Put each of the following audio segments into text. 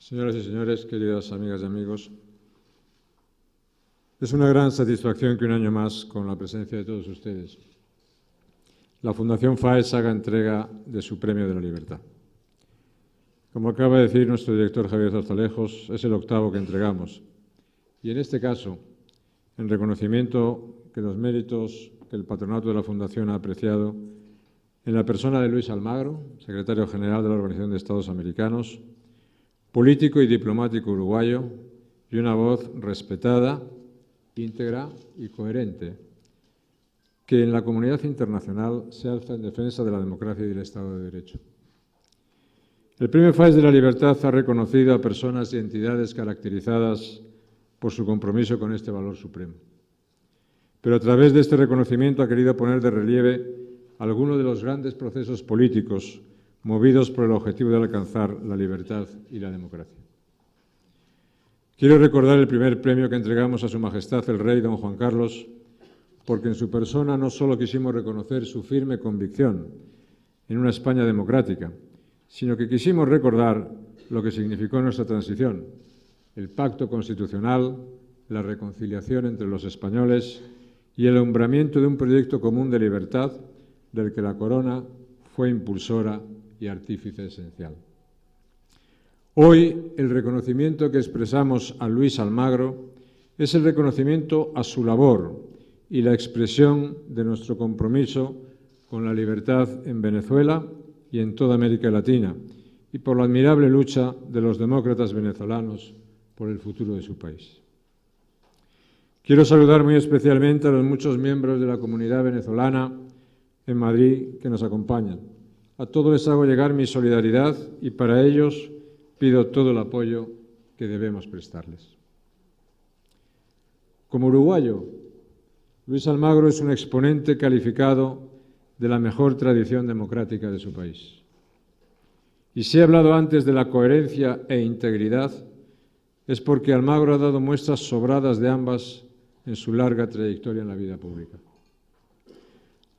Señoras y señores, queridas amigas y amigos, es una gran satisfacción que un año más, con la presencia de todos ustedes, la Fundación FAES haga entrega de su Premio de la Libertad. Como acaba de decir nuestro director Javier Zarzalejos, es el octavo que entregamos. Y en este caso, en reconocimiento de los méritos que el patronato de la Fundación ha apreciado en la persona de Luis Almagro, secretario general de la Organización de Estados Americanos, político y diplomático uruguayo, y una voz respetada, íntegra y coherente, que en la comunidad internacional se alza en defensa de la democracia y del Estado de Derecho. El Premio FAES de la Libertad ha reconocido a personas y entidades caracterizadas por su compromiso con este valor supremo. Pero a través de este reconocimiento ha querido poner de relieve algunos de los grandes procesos políticos movidos por el objetivo de alcanzar la libertad y la democracia. Quiero recordar el primer premio que entregamos a Su Majestad el Rey don Juan Carlos, porque en su persona no solo quisimos reconocer su firme convicción en una España democrática, sino que quisimos recordar lo que significó nuestra transición, el pacto constitucional, la reconciliación entre los españoles y el alumbramiento de un proyecto común de libertad del que la Corona fue impulsora y artífice esencial. Hoy, el reconocimiento que expresamos a Luis Almagro es el reconocimiento a su labor y la expresión de nuestro compromiso con la libertad en Venezuela y en toda América Latina, y por la admirable lucha de los demócratas venezolanos por el futuro de su país. Quiero saludar muy especialmente a los muchos miembros de la comunidad venezolana en Madrid que nos acompañan. A todos les hago llegar mi solidaridad y para ellos pido todo el apoyo que debemos prestarles. Como uruguayo, Luis Almagro es un exponente calificado de la mejor tradición democrática de su país. Y si he hablado antes de la coherencia e integridad, es porque Almagro ha dado muestras sobradas de ambas en su larga trayectoria en la vida pública.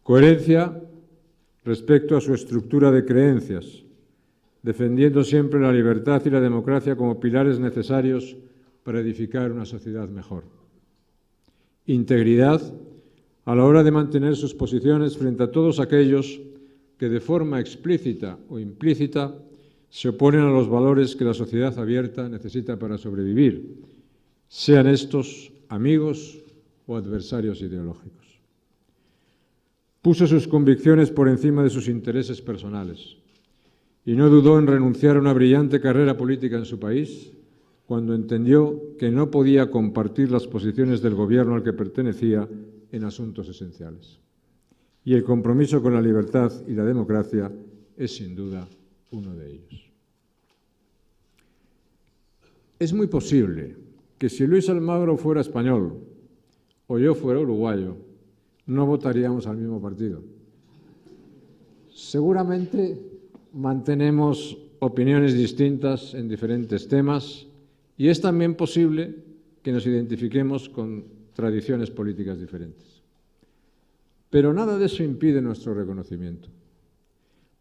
Coherencia respecto a su estructura de creencias, defendiendo siempre la libertad y la democracia como pilares necesarios para edificar una sociedad mejor. Integridad a la hora de mantener sus posiciones frente a todos aquellos que de forma explícita o implícita se oponen a los valores que la sociedad abierta necesita para sobrevivir, sean estos amigos o adversarios ideológicos. Puso sus convicciones por encima de sus intereses personales y no dudó en renunciar a una brillante carrera política en su país cuando entendió que no podía compartir las posiciones del gobierno al que pertenecía en asuntos esenciales. Y el compromiso con la libertad y la democracia es sin duda uno de ellos. Es muy posible que si Luis Almagro fuera español o yo fuera uruguayo, no votaríamos al mismo partido. Seguramente mantenemos opiniones distintas en diferentes temas y es también posible que nos identifiquemos con tradiciones políticas diferentes. Pero nada de eso impide nuestro reconocimiento,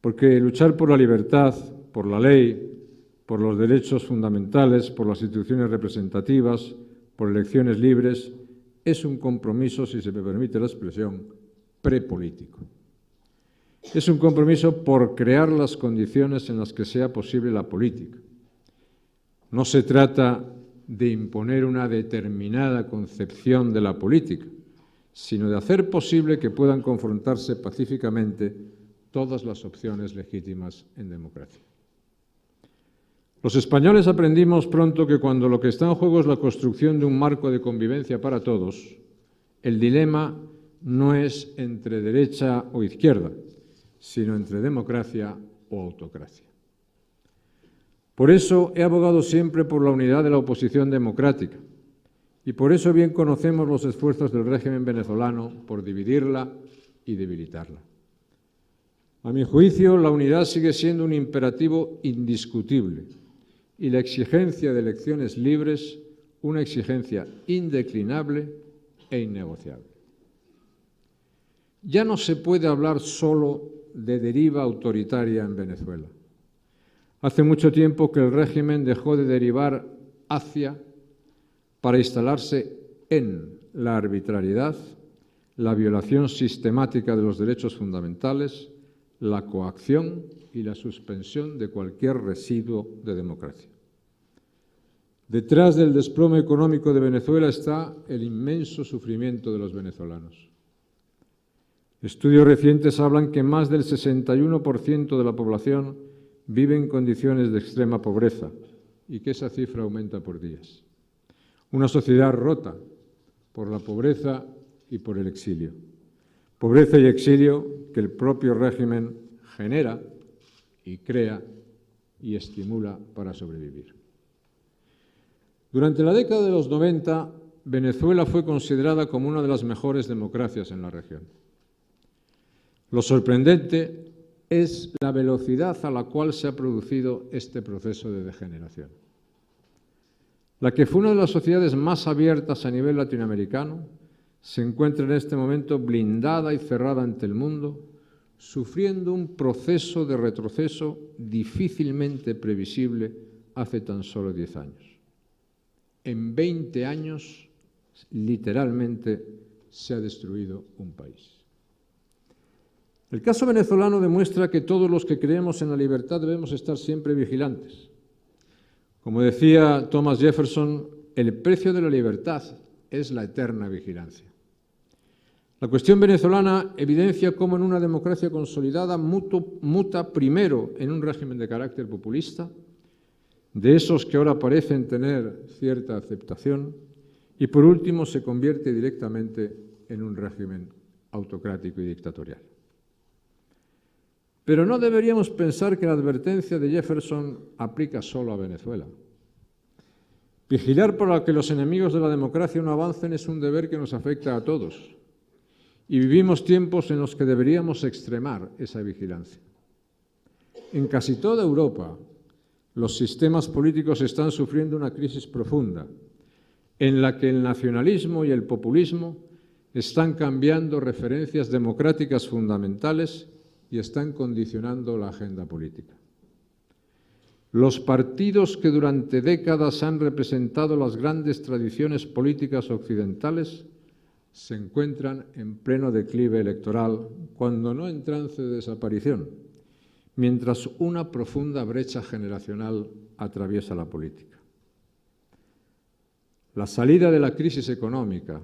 porque luchar por la libertad, por la ley, por los derechos fundamentales, por las instituciones representativas, por elecciones libres, es un compromiso, si se me permite la expresión, prepolítico. Es un compromiso por crear las condiciones en las que sea posible la política. No se trata de imponer una determinada concepción de la política, sino de hacer posible que puedan confrontarse pacíficamente todas las opciones legítimas en democracia. Los españoles aprendimos pronto que cuando lo que está en juego es la construcción de un marco de convivencia para todos, el dilema no es entre derecha o izquierda, sino entre democracia o autocracia. Por eso he abogado siempre por la unidad de la oposición democrática y por eso bien conocemos los esfuerzos del régimen venezolano por dividirla y debilitarla. A mi juicio, la unidad sigue siendo un imperativo indiscutible y la exigencia de elecciones libres una exigencia indeclinable e innegociable. Ya no se puede hablar solo de deriva autoritaria en Venezuela. Hace mucho tiempo que el régimen dejó de derivar hacia para instalarse en la arbitrariedad, la violación sistemática de los derechos fundamentales, la coacción y la suspensión de cualquier residuo de democracia. Detrás del desplome económico de Venezuela está el inmenso sufrimiento de los venezolanos. Estudios recientes hablan que más del 61% de la población vive en condiciones de extrema pobreza y que esa cifra aumenta por días. Una sociedad rota por la pobreza y por el exilio. Pobreza y exilio que el propio régimen genera y crea y estimula para sobrevivir. Durante la década de los 90, Venezuela fue considerada como una de las mejores democracias en la región. Lo sorprendente es la velocidad a la cual se ha producido este proceso de degeneración. La que fue una de las sociedades más abiertas a nivel latinoamericano se encuentra en este momento blindada y cerrada ante el mundo, sufriendo un proceso de retroceso difícilmente previsible hace tan solo 10 años. En 20 años, literalmente, se ha destruido un país. El caso venezolano demuestra que todos los que creemos en la libertad debemos estar siempre vigilantes. Como decía Thomas Jefferson, el precio de la libertad es la eterna vigilancia. La cuestión venezolana evidencia cómo en una democracia consolidada muta primero en un régimen de carácter populista, de esos que ahora parecen tener cierta aceptación, y por último se convierte directamente en un régimen autocrático y dictatorial. Pero no deberíamos pensar que la advertencia de Jefferson aplica solo a Venezuela. Vigilar para que los enemigos de la democracia no avancen es un deber que nos afecta a todos. Y vivimos tiempos en los que deberíamos extremar esa vigilancia. En casi toda Europa, los sistemas políticos están sufriendo una crisis profunda, en la que el nacionalismo y el populismo están cambiando referencias democráticas fundamentales y están condicionando la agenda política. Los partidos que durante décadas han representado las grandes tradiciones políticas occidentales se encuentran en pleno declive electoral, cuando no en trance de desaparición, mientras una profunda brecha generacional atraviesa la política. La salida de la crisis económica,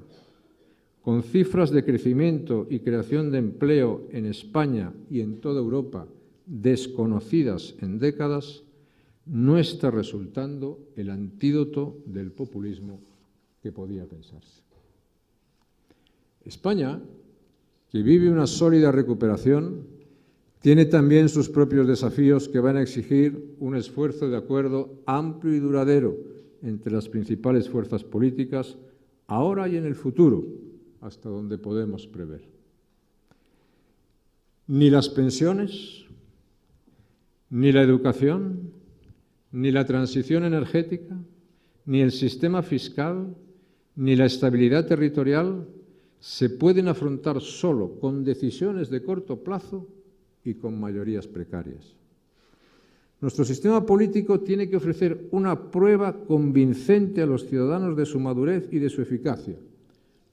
con cifras de crecimiento y creación de empleo en España y en toda Europa desconocidas en décadas, no está resultando el antídoto del populismo que podía pensarse. España, que vive una sólida recuperación, tiene también sus propios desafíos que van a exigir un esfuerzo de acuerdo amplio y duradero entre las principales fuerzas políticas, ahora y en el futuro, hasta donde podemos prever. Ni las pensiones, ni la educación, ni la transición energética, ni el sistema fiscal, ni la estabilidad territorial se pueden afrontar solo con decisiones de corto plazo y con mayorías precarias. Nuestro sistema político tiene que ofrecer una prueba convincente a los ciudadanos de su madurez y de su eficacia,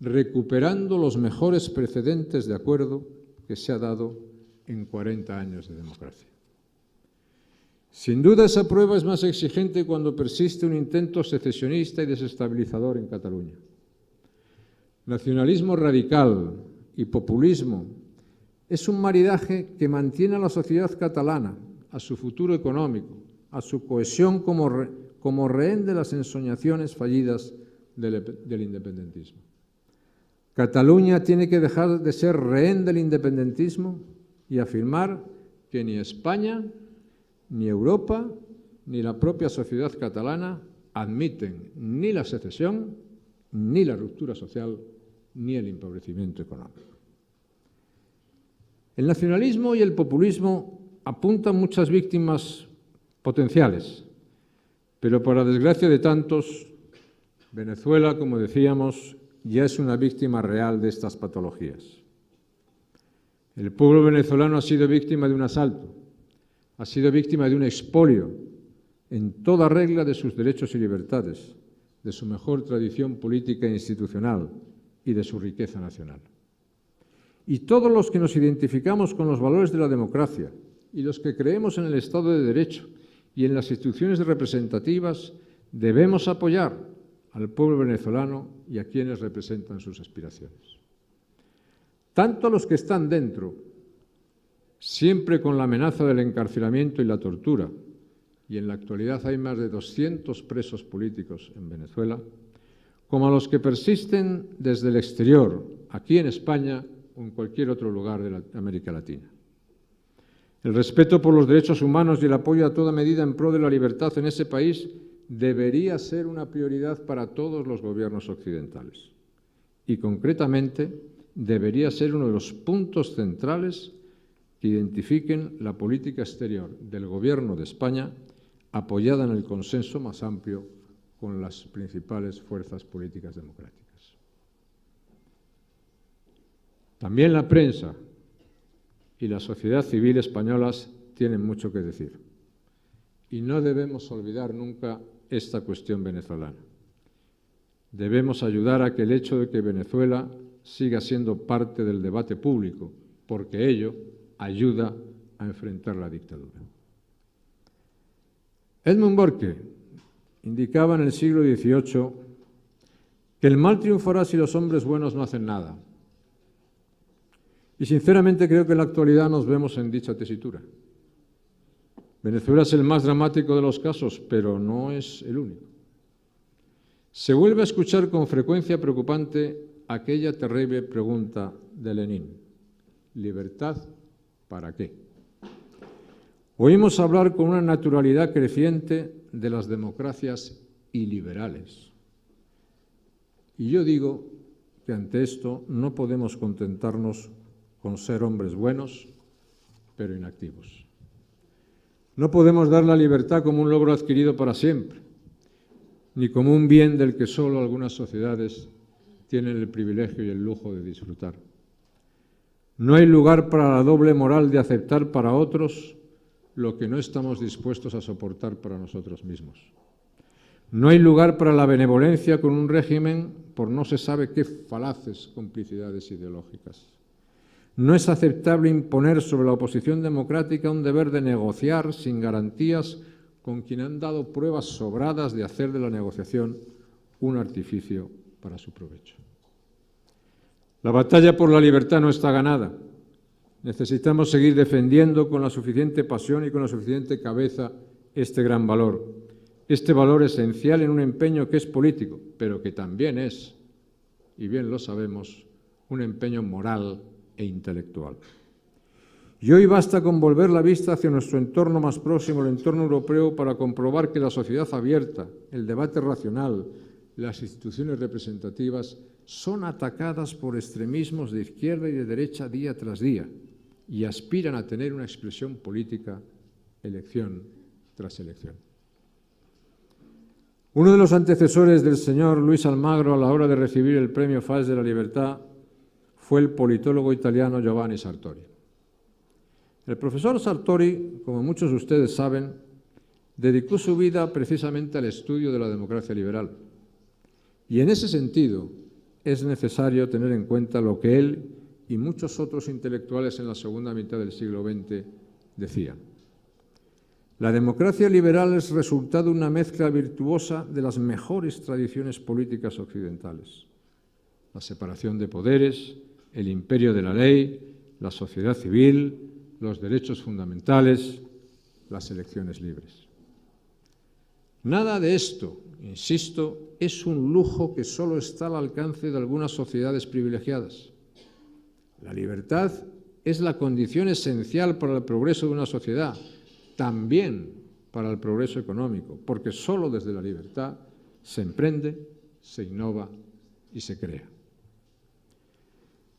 recuperando los mejores precedentes de acuerdo que se ha dado en 40 años de democracia. Sin duda, esa prueba es más exigente cuando persiste un intento secesionista y desestabilizador en Cataluña. Nacionalismo radical y populismo es un maridaje que mantiene a la sociedad catalana, a su futuro económico, a su cohesión como rehén de las ensoñaciones fallidas del independentismo. Cataluña tiene que dejar de ser rehén del independentismo y afirmar que ni España, ni Europa, ni la propia sociedad catalana admiten ni la secesión, ni la ruptura social, ni el empobrecimiento económico. El nacionalismo y el populismo apuntan muchas víctimas potenciales, pero para desgracia de tantos, Venezuela, como decíamos, ya es una víctima real de estas patologías. El pueblo venezolano ha sido víctima de un asalto, ha sido víctima de un expolio en toda regla de sus derechos y libertades, de su mejor tradición política e institucional y de su riqueza nacional. Y todos los que nos identificamos con los valores de la democracia y los que creemos en el Estado de Derecho y en las instituciones representativas debemos apoyar al pueblo venezolano y a quienes representan sus aspiraciones. Tanto los que están dentro, siempre con la amenaza del encarcelamiento y la tortura, y en la actualidad hay más de 200 presos políticos en Venezuela, como a los que persisten desde el exterior, aquí en España o en cualquier otro lugar de América Latina. El respeto por los derechos humanos y el apoyo a toda medida en pro de la libertad en ese país debería ser una prioridad para todos los gobiernos occidentales. Y concretamente, debería ser uno de los puntos centrales que identifiquen la política exterior del Gobierno de España, apoyada en el consenso más amplio con las principales fuerzas políticas democráticas. También la prensa y la sociedad civil españolas tienen mucho que decir. Y no debemos olvidar nunca esta cuestión venezolana. Debemos ayudar a que el hecho de que Venezuela siga siendo parte del debate público, porque ello ayuda a enfrentar la dictadura. Edmund Burke indicaba en el siglo XVIII que el mal triunfará si los hombres buenos no hacen nada. Y sinceramente creo que en la actualidad nos vemos en dicha tesitura. Venezuela es el más dramático de los casos, pero no es el único. Se vuelve a escuchar con frecuencia preocupante aquella terrible pregunta de Lenin: ¿libertad para qué? Oímos hablar con una naturalidad creciente de las democracias iliberales. Y yo digo que ante esto no podemos contentarnos con ser hombres buenos, pero inactivos. No podemos dar la libertad como un logro adquirido para siempre, ni como un bien del que solo algunas sociedades tienen el privilegio y el lujo de disfrutar. No hay lugar para la doble moral de aceptar para otros lo que no estamos dispuestos a soportar para nosotros mismos. No hay lugar para la benevolencia con un régimen por no se sabe qué falaces complicidades ideológicas. No es aceptable imponer sobre la oposición democrática un deber de negociar sin garantías con quien han dado pruebas sobradas de hacer de la negociación un artificio para su provecho. La batalla por la libertad no está ganada. Necesitamos seguir defendiendo con la suficiente pasión y con la suficiente cabeza este gran valor. Este valor esencial en un empeño que es político, pero que también es, y bien lo sabemos, un empeño moral e intelectual. Y hoy basta con volver la vista hacia nuestro entorno más próximo, el entorno europeo, para comprobar que la sociedad abierta, el debate racional, las instituciones representativas son atacadas por extremismos de izquierda y de derecha día tras día y aspiran a tener una expresión política elección tras elección. Uno de los antecesores del señor Luis Almagro a la hora de recibir el Premio FAS de la Libertad fue el politólogo italiano Giovanni Sartori. El profesor Sartori, como muchos de ustedes saben, dedicó su vida precisamente al estudio de la democracia liberal. Y en ese sentido es necesario tener en cuenta lo que él y muchos otros intelectuales en la segunda mitad del siglo XX decían. La democracia liberal es resultado de una mezcla virtuosa de las mejores tradiciones políticas occidentales: la separación de poderes, el imperio de la ley, la sociedad civil, los derechos fundamentales, las elecciones libres. Nada de esto, insisto, es un lujo que solo está al alcance de algunas sociedades privilegiadas. La libertad es la condición esencial para el progreso de una sociedad, también para el progreso económico, porque solo desde la libertad se emprende, se innova y se crea.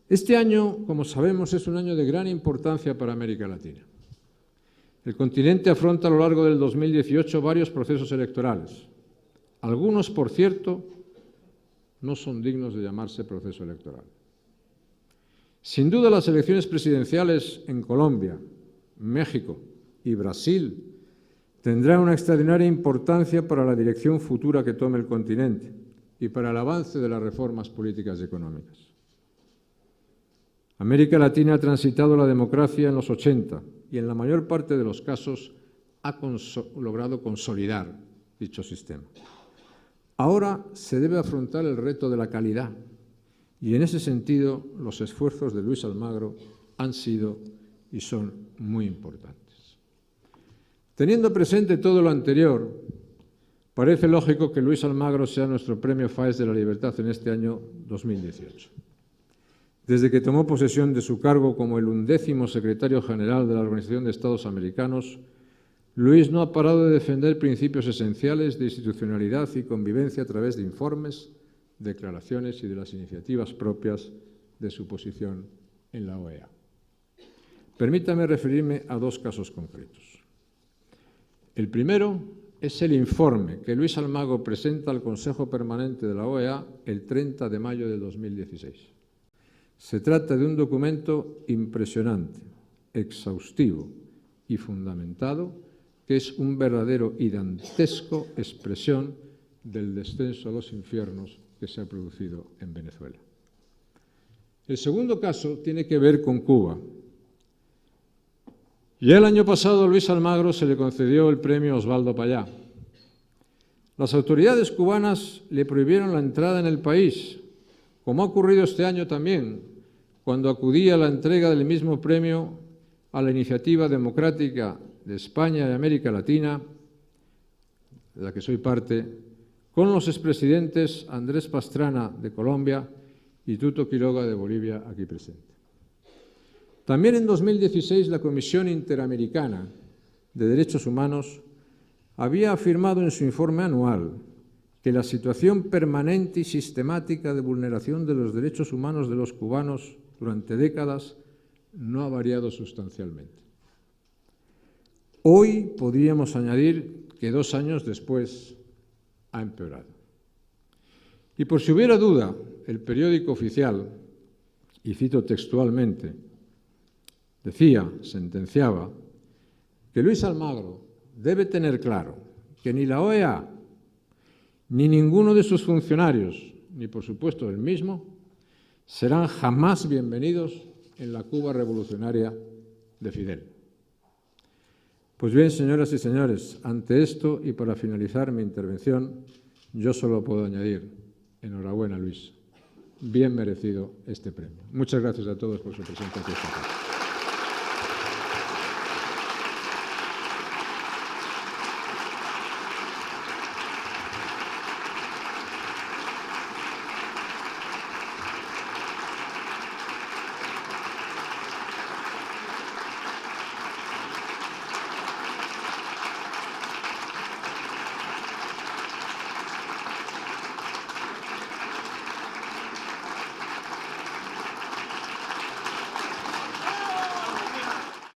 Este año, como sabemos, es un año de gran importancia para América Latina. El continente afronta a lo largo del 2018 varios procesos electorales. Algunos, por cierto, no son dignos de llamarse proceso electoral. Sin duda, las elecciones presidenciales en Colombia, México y Brasil tendrán una extraordinaria importancia para la dirección futura que tome el continente y para el avance de las reformas políticas y económicas. América Latina ha transitado la democracia en los 80 y en la mayor parte de los casos ha logrado consolidar dicho sistema. Ahora se debe afrontar el reto de la calidad y en ese sentido los esfuerzos de Luis Almagro han sido y son muy importantes. Teniendo presente todo lo anterior, parece lógico que Luis Almagro sea nuestro Premio Faes de la Libertad en este año 2018. Desde que tomó posesión de su cargo como el 11º secretario general de la Organización de Estados Americanos, Luis no ha parado de defender principios esenciales de institucionalidad y convivencia a través de informes, declaraciones y de las iniciativas propias de su posición en la OEA. Permítame referirme a dos casos concretos. El primero es el informe que Luis Almagro presenta al Consejo Permanente de la OEA el 30 de mayo de 2016. Se trata de un documento impresionante, exhaustivo y fundamentado, que es un verdadero y dantesco expresión del descenso a los infiernos que se ha producido en Venezuela. El segundo caso tiene que ver con Cuba. Ya el año pasado a Luis Almagro se le concedió el premio Osvaldo Payá. Las autoridades cubanas le prohibieron la entrada en el país, como ha ocurrido este año también, cuando acudí a la entrega del mismo premio a la Iniciativa Democrática de España y América Latina, de la que soy parte, con los expresidentes Andrés Pastrana de Colombia y Tuto Quiroga de Bolivia, aquí presente. También en 2016 la Comisión Interamericana de Derechos Humanos había afirmado en su informe anual que la situación permanente y sistemática de vulneración de los derechos humanos de los cubanos durante décadas no ha variado sustancialmente. Hoy podríamos añadir que 2 años después ha empeorado. Y por si hubiera duda, el periódico oficial, y cito textualmente, sentenciaba, que Luis Almagro debe tener claro que ni la OEA, ni ninguno de sus funcionarios, ni por supuesto él mismo, serán jamás bienvenidos en la Cuba revolucionaria de Fidel. Pues bien, señoras y señores, ante esto y para finalizar mi intervención, yo solo puedo añadir, enhorabuena Luis, bien merecido este premio. Muchas gracias a todos por su presencia aquí esta tarde.